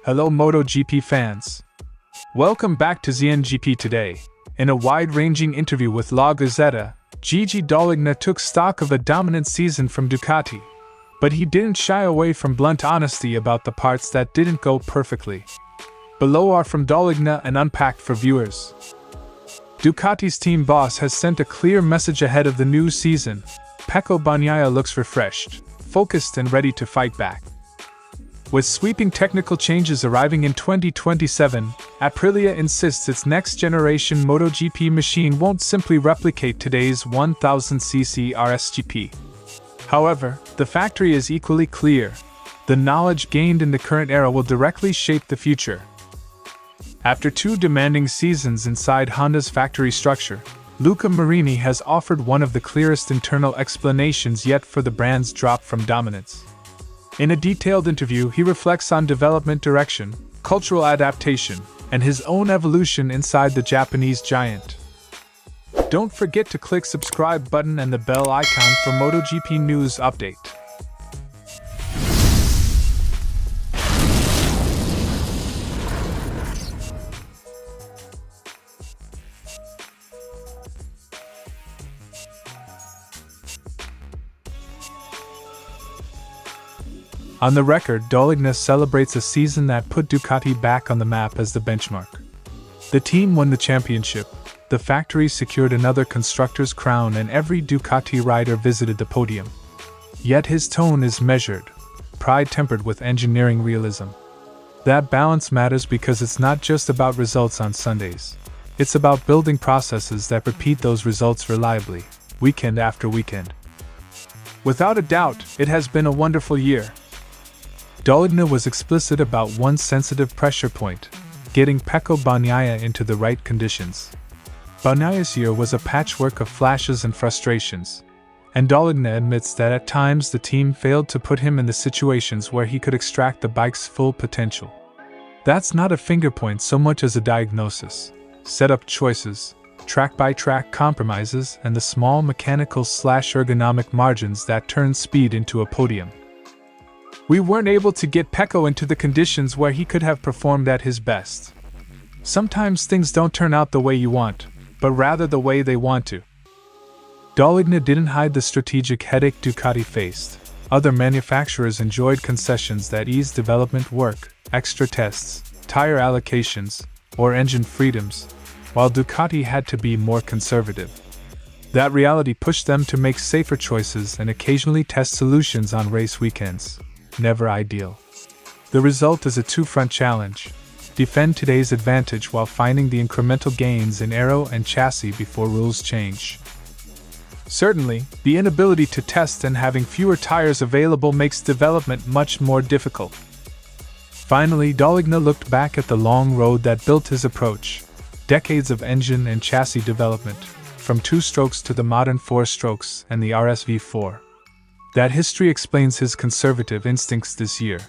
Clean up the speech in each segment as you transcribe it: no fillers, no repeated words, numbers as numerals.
Hello MotoGP fans. Welcome back to ZNGP Today. In a wide-ranging interview with La Gazzetta, Gigi Dall'Igna took stock of a dominant season from Ducati. But he didn't shy away from blunt honesty about the parts that didn't go perfectly. Below are from Dall'Igna and unpacked for viewers. Ducati's team boss has sent a clear message ahead of the new season. Pecco Bagnaia looks refreshed, focused and ready to fight back. With sweeping technical changes arriving in 2027, Aprilia insists its next-generation MotoGP machine won't simply replicate today's 1000cc RSGP. However, the factory is equally clear. The knowledge gained in the current era will directly shape the future. After 2 demanding seasons inside Honda's factory structure, Luca Marini has offered one of the clearest internal explanations yet for the brand's drop from dominance. In a detailed interview, he reflects on development direction, cultural adaptation, and his own evolution inside the Japanese giant. Don't forget to click subscribe button and the bell icon for MotoGP news update. On the record, Dall'Igna celebrates a season that put Ducati back on the map as the benchmark. The team won the championship, the factory secured another constructor's crown, and every Ducati rider visited the podium. Yet his tone is measured, pride tempered with engineering realism. That balance matters because it's not just about results on Sundays. It's about building processes that repeat those results reliably, weekend after weekend. Without a doubt, it has been a wonderful year. Dall'Igna was explicit about one sensitive pressure point: getting Pecco Bagnaia into the right conditions. Bagnaia's year was a patchwork of flashes and frustrations, and Dall'Igna admits that at times the team failed to put him in the situations where he could extract the bike's full potential. That's not a finger point so much as a diagnosis: setup choices, track-by-track compromises, and the small mechanical/ergonomic margins that turn speed into a podium. We weren't able to get Pecco into the conditions where he could have performed at his best. Sometimes things don't turn out the way you want, but rather the way they want to. Dall'Igna didn't hide the strategic headache Ducati faced. Other manufacturers enjoyed concessions that eased development work, extra tests, tire allocations, or engine freedoms, while Ducati had to be more conservative. That reality pushed them to make safer choices and occasionally test solutions on race weekends. Never ideal. The result is a two-front challenge: defend today's advantage while finding the incremental gains in aero and chassis before rules change. Certainly, the inability to test and having fewer tires available makes development much more difficult. Finally, Dall'Igna looked back at the long road that built his approach: decades of engine and chassis development, from 2 strokes to the modern 4 strokes and the RSV4. That history explains his conservative instincts this year.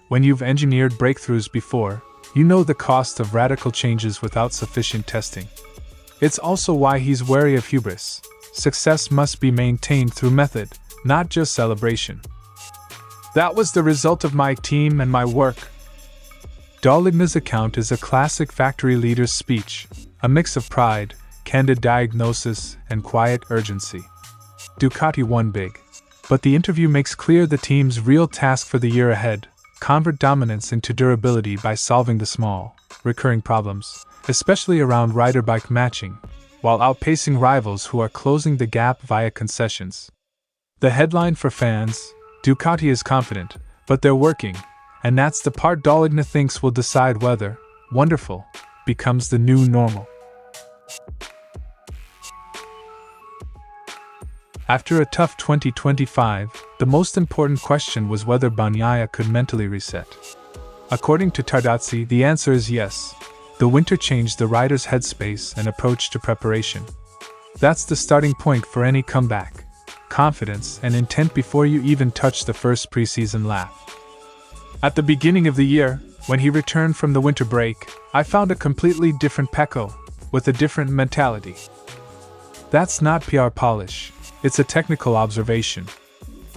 When you've engineered breakthroughs before, you know the cost of radical changes without sufficient testing. It's also why he's wary of hubris. Success must be maintained through method, not just celebration. That was the result of my team and my work. Dall'Igna's account is a classic factory leader's speech, a mix of pride, candid diagnosis, and quiet urgency. Ducati won big. But the interview makes clear the team's real task for the year ahead: convert dominance into durability by solving the small, recurring problems, especially around rider-bike matching, while outpacing rivals who are closing the gap via concessions. The headline for fans: Ducati is confident, but they're working, and that's the part Dall'Igna thinks will decide whether wonderful becomes the new normal. After a tough 2025, the most important question was whether Bagnaia could mentally reset. According to Tardozzi, the answer is yes. The winter changed the rider's headspace and approach to preparation. That's the starting point for any comeback: confidence and intent before you even touch the first preseason lap. At the beginning of the year, when he returned from the winter break, I found a completely different Pecco, with a different mentality. That's not PR polish. It's a technical observation.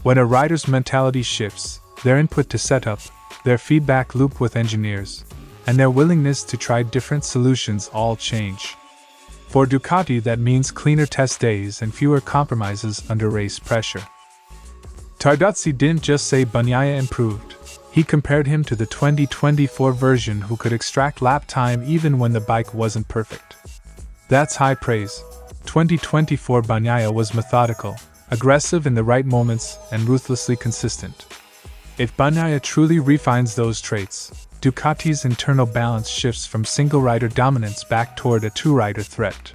When a rider's mentality shifts, their input to setup, their feedback loop with engineers, and their willingness to try different solutions all change. For Ducati, that means cleaner test days and fewer compromises under race pressure. Tardozzi didn't just say Bagnaia improved. He compared him to the 2024 version who could extract lap time even when the bike wasn't perfect. That's high praise. 2024 Bagnaia was methodical, aggressive in the right moments, and ruthlessly consistent. If Bagnaia truly refines those traits, Ducati's internal balance shifts from single-rider dominance back toward a two-rider threat.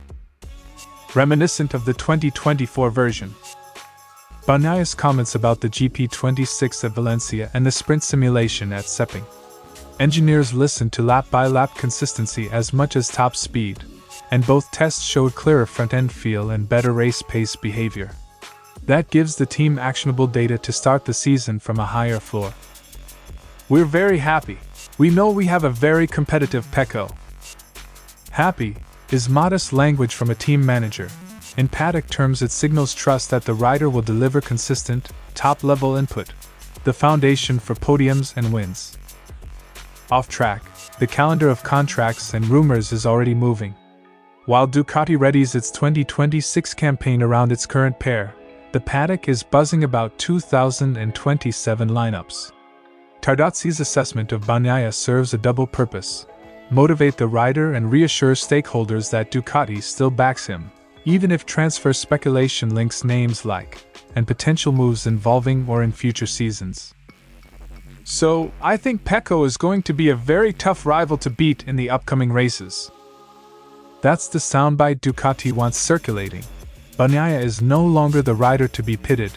Reminiscent of the 2024 version. Bagnaia's comments about the GP26 at Valencia and the sprint simulation at Sepang. Engineers listened to lap-by-lap consistency as much as top speed, and both tests showed clearer front-end feel and better race pace behavior. That gives the team actionable data to start the season from a higher floor. We're very happy. We know we have a very competitive Pecco. Happy is modest language from a team manager. In paddock terms, it signals trust that the rider will deliver consistent, top-level input, the foundation for podiums and wins. Off track, the calendar of contracts and rumors is already moving. While Ducati readies its 2026 campaign around its current pair, the paddock is buzzing about 2027 lineups. Tardozzi's assessment of Bagnaia serves a double purpose: motivate the rider and reassure stakeholders that Ducati still backs him, even if transfer speculation links names like, and potential moves involving or in future seasons. So, I think Pecco is going to be a very tough rival to beat in the upcoming races. That's the soundbite Ducati wants circulating. Bagnaia is no longer the rider to be pitted,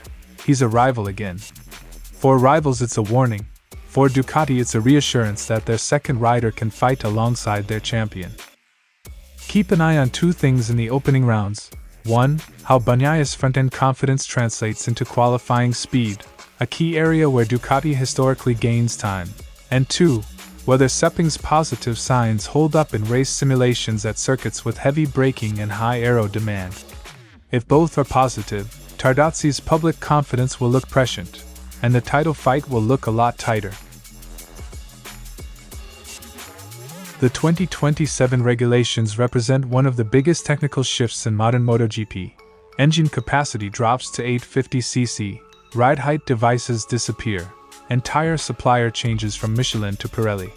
he's a rival again. For rivals it's a warning, for Ducati it's a reassurance that their second rider can fight alongside their champion. Keep an eye on two things in the opening rounds. 1. How Bagnaia's front-end confidence translates into qualifying speed, a key area where Ducati historically gains time. And 2. Whether Sepang's positive signs hold up in race simulations at circuits with heavy braking and high aero demand. If both are positive, Tardozzi's public confidence will look prescient, and the title fight will look a lot tighter. The 2027 regulations represent one of the biggest technical shifts in modern MotoGP. Engine capacity drops to 850cc, ride height devices disappear, and tire supplier changes from Michelin to Pirelli.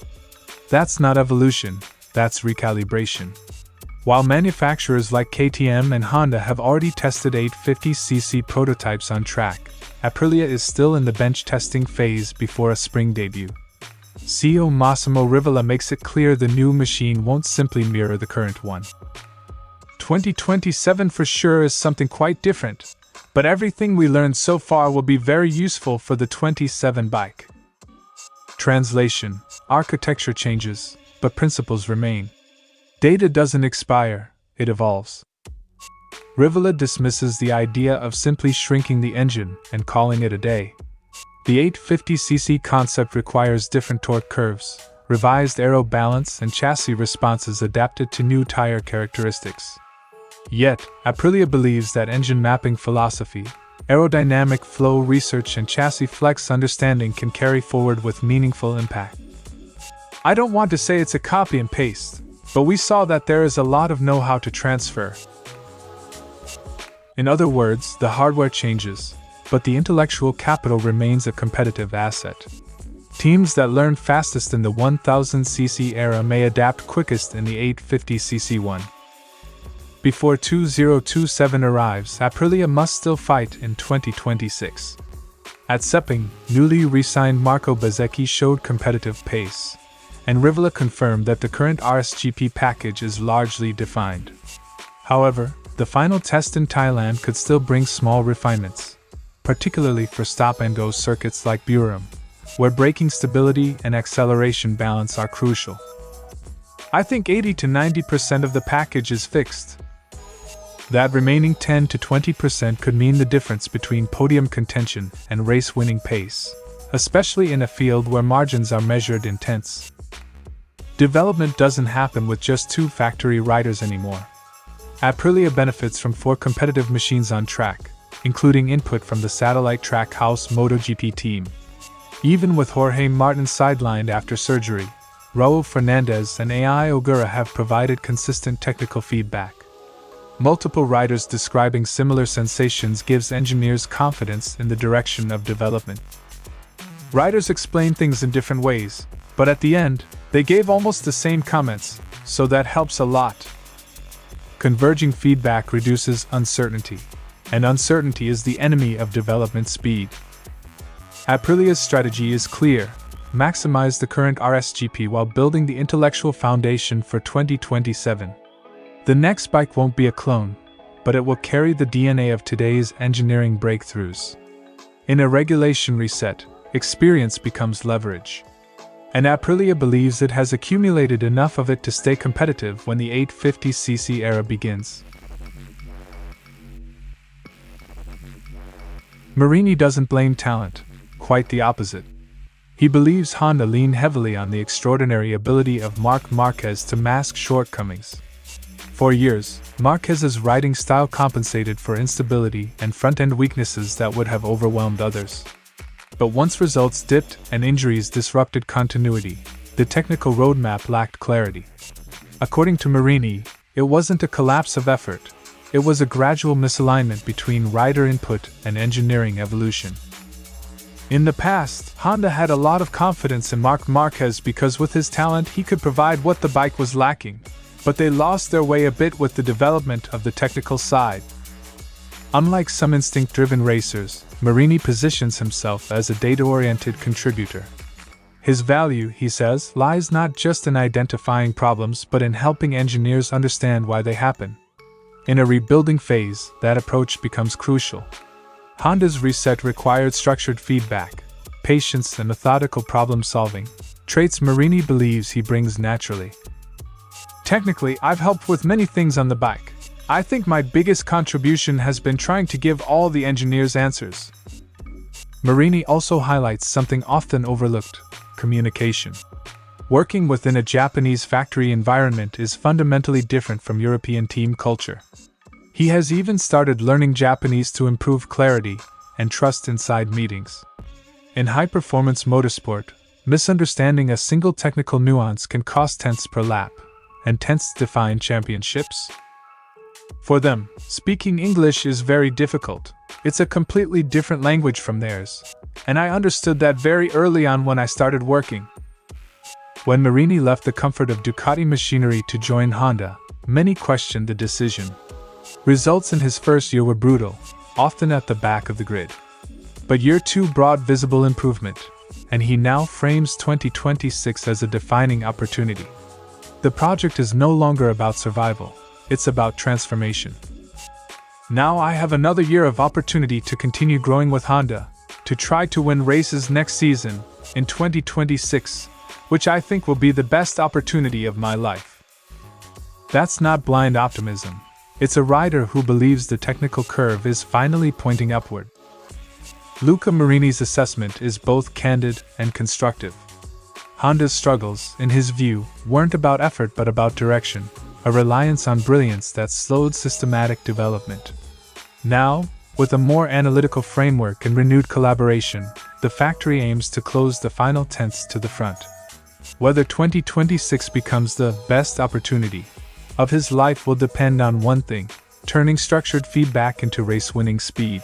That's not evolution, that's recalibration. While manufacturers like KTM and Honda have already tested 850cc prototypes on track, Aprilia is still in the bench testing phase before a spring debut. CEO Massimo Rivola makes it clear the new machine won't simply mirror the current one. 2027 for sure is something quite different, but everything we learned so far will be very useful for the 27 bike. Translation: architecture changes, but principles remain. Data doesn't expire, it evolves. Rivola dismisses the idea of simply shrinking the engine and calling it a day. The 850cc concept requires different torque curves, revised aero balance and chassis responses adapted to new tire characteristics. Yet, Aprilia believes that engine mapping philosophy, aerodynamic flow research and chassis flex understanding can carry forward with meaningful impact. I don't want to say it's a copy and paste, but we saw that there is a lot of know-how to transfer. In other words, the hardware changes, but the intellectual capital remains a competitive asset. Teams that learn fastest in the 1000cc era may adapt quickest in the 850cc one. Before 2027 arrives, Aprilia must still fight in 2026. At Sepang, newly re-signed Marco Bezzecchi showed competitive pace, and Rivola confirmed that the current RSGP package is largely defined. However, the final test in Thailand could still bring small refinements, particularly for stop-and-go circuits like Buram, where braking stability and acceleration balance are crucial. I think 80 to 90% of the package is fixed. That remaining 10 to 20% could mean the difference between podium contention and race-winning pace, especially in a field where margins are measured in tenths. Development doesn't happen with just 2 factory riders anymore. Aprilia benefits from 4 competitive machines on track, including input from the satellite track house MotoGP team. Even with Jorge Martin sidelined after surgery, Raul Fernandez and AI Ogura have provided consistent technical feedback. Multiple riders describing similar sensations gives engineers confidence in the direction of development. Riders explain things in different ways, but at the end, they gave almost the same comments, so that helps a lot. Converging feedback reduces uncertainty, and uncertainty is the enemy of development speed. Aprilia's strategy is clear: maximize the current RSGP while building the intellectual foundation for 2027. The next bike won't be a clone, but it will carry the DNA of today's engineering breakthroughs. In a regulation reset, experience becomes leverage. And Aprilia believes it has accumulated enough of it to stay competitive when the 850cc era begins. Marini doesn't blame talent, quite the opposite. He believes Honda leaned heavily on the extraordinary ability of Marc Marquez to mask shortcomings. For years, Marquez's riding style compensated for instability and front-end weaknesses that would have overwhelmed others. But once results dipped and injuries disrupted continuity, the technical roadmap lacked clarity. According to Marini, it wasn't a collapse of effort, it was a gradual misalignment between rider input and engineering evolution. In the past, Honda had a lot of confidence in Marc Marquez because with his talent he could provide what the bike was lacking, but they lost their way a bit with the development of the technical side. Unlike some instinct-driven racers, Marini positions himself as a data-oriented contributor. His value, he says, lies not just in identifying problems but in helping engineers understand why they happen. In a rebuilding phase, that approach becomes crucial. Honda's reset required structured feedback, patience and methodical problem-solving, traits Marini believes he brings naturally. Technically, I've helped with many things on the bike. I think my biggest contribution has been trying to give all the engineers answers. Marini also highlights something often overlooked: communication. Working within a Japanese factory environment is fundamentally different from European team culture. He has even started learning Japanese to improve clarity and trust inside meetings. In high-performance motorsport, misunderstanding a single technical nuance can cost tenths per lap, and tenths define championships. For them, speaking English is very difficult. It's a completely different language from theirs, and I understood that very early on when I started working. When Marini left the comfort of Ducati machinery to join Honda, many questioned the decision. Results in his first year were brutal, often at the back of the grid. But year 2 brought visible improvement, and he now frames 2026 as a defining opportunity. The project is no longer about survival, it's about transformation. Now I have another year of opportunity to continue growing with Honda, to try to win races next season, in 2026, which I think will be the best opportunity of my life. That's not blind optimism. It's a rider who believes the technical curve is finally pointing upward. Luca Marini's assessment is both candid and constructive. Honda's struggles, in his view, weren't about effort but about direction, a reliance on brilliance that slowed systematic development. Now, with a more analytical framework and renewed collaboration, the factory aims to close the final tenths to the front. Whether 2026 becomes the best opportunity of his life will depend on one thing: turning structured feedback into race-winning speed.